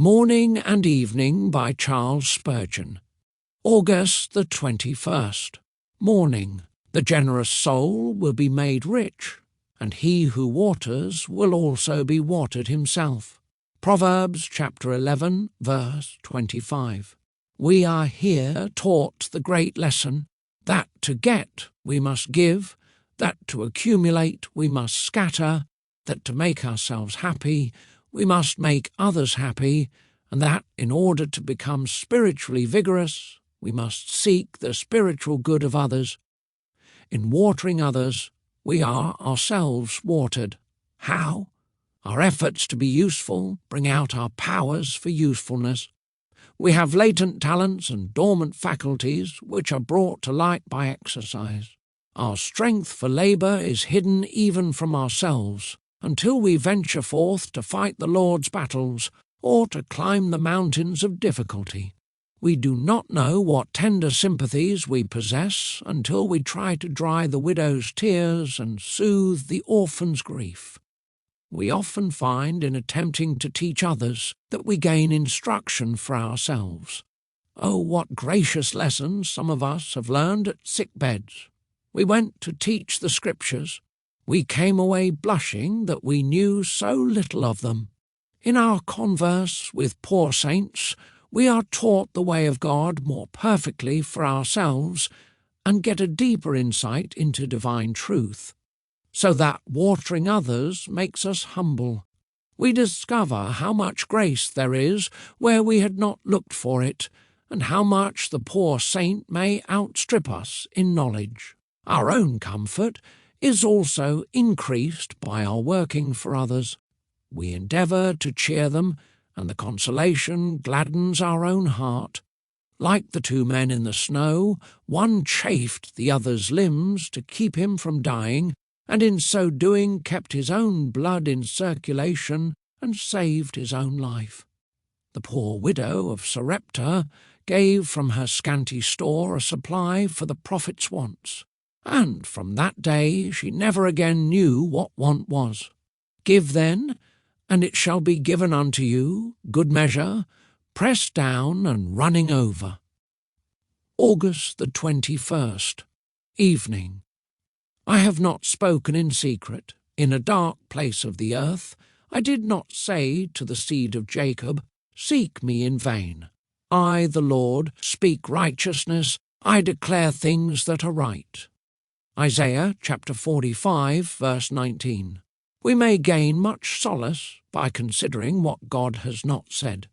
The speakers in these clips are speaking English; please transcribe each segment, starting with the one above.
Morning and Evening by Charles Spurgeon. August the 21st. Morning. The generous soul will be made rich, and he who waters will also be watered himself. Proverbs chapter 11, verse 25. We are here taught the great lesson that to get we must give, that to accumulate we must scatter, that to make ourselves happy we must make others happy, and that in order to become spiritually vigorous we must seek the spiritual good of others. In watering others, we are ourselves watered. How? Our efforts to be useful bring out our powers for usefulness. We have latent talents and dormant faculties which are brought to light by exercise. Our strength for labour is hidden even from ourselves until we venture forth to fight the Lord's battles or to climb the mountains of difficulty. We do not know what tender sympathies we possess until we try to dry the widow's tears and soothe the orphan's grief. We often find in attempting to teach others that we gain instruction for ourselves. Oh, what gracious lessons some of us have learned at sick beds. We went to teach the Scriptures. We came away blushing that we knew so little of them. In our converse with poor saints, we are taught the way of God more perfectly for ourselves and get a deeper insight into divine truth, so that watering others makes us humble. We discover how much grace there is where we had not looked for it, and how much the poor saint may outstrip us in knowledge. Our own comfort is also increased by our working for others. We endeavour to cheer them, and the consolation gladdens our own heart. Like the two men in the snow, one chafed the other's limbs to keep him from dying, and in so doing kept his own blood in circulation and saved his own life. The poor widow of Sarepta gave from her scanty store a supply for the prophet's wants, and from that day she never again knew what want was. Give then, and it shall be given unto you, good measure, pressed down and running over. August the 21st. Evening. I have not spoken in secret. In a dark place of the earth, I did not say to the seed of Jacob, Seek me in vain. I, the Lord, speak righteousness. I declare things that are right. Isaiah chapter 45, verse 19. We may gain much solace by considering what God has not said.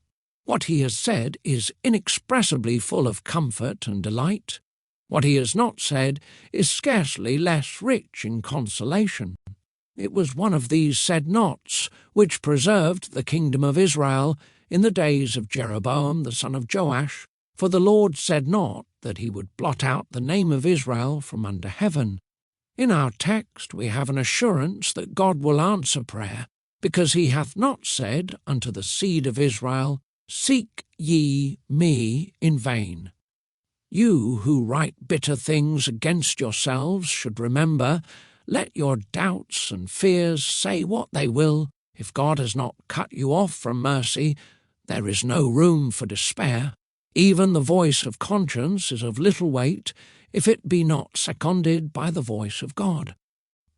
What he has said is inexpressibly full of comfort and delight. What he has not said is scarcely less rich in consolation. It was one of these said nots which preserved the kingdom of Israel in the days of Jeroboam the son of Joash, for the Lord said not that he would blot out the name of Israel from under heaven. In our text we have an assurance that God will answer prayer, because he hath not said unto the seed of Israel, Seek ye me in vain. You who write bitter things against yourselves should remember, let your doubts and fears say what they will, if God has not cut you off from mercy, there is no room for despair. Even the voice of conscience is of little weight, if it be not seconded by the voice of God.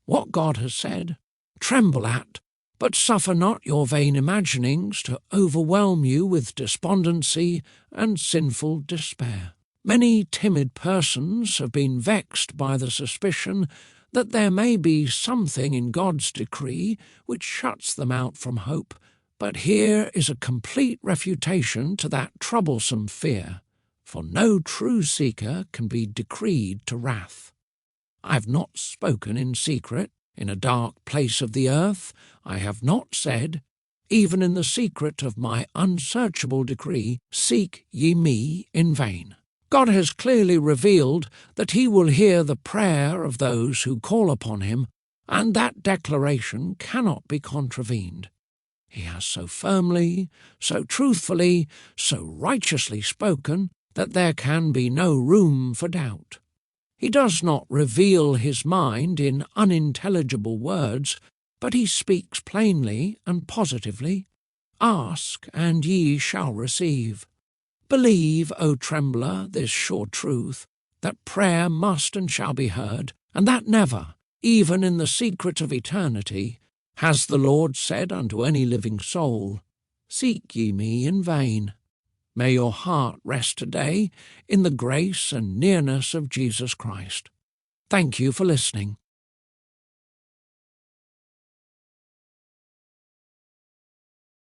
What God has said, tremble at, but suffer not your vain imaginings to overwhelm you with despondency and sinful despair. Many timid persons have been vexed by the suspicion that there may be something in God's decree which shuts them out from hope, but here is a complete refutation to that troublesome fear. For no true seeker can be decreed to wrath. I have not spoken in secret, in a dark place of the earth. I have not said, even in the secret of my unsearchable decree, Seek ye me in vain. God has clearly revealed that he will hear the prayer of those who call upon him, and that declaration cannot be contravened. He has so firmly, so truthfully, so righteously spoken, that there can be no room for doubt. He does not reveal his mind in unintelligible words, but he speaks plainly and positively. Ask, and ye shall receive. Believe, O trembler, this sure truth, that prayer must and shall be heard, and that never, even in the secret of eternity, has the Lord said unto any living soul, Seek ye me in vain. May your heart rest today in the grace and nearness of Jesus Christ. Thank you for listening.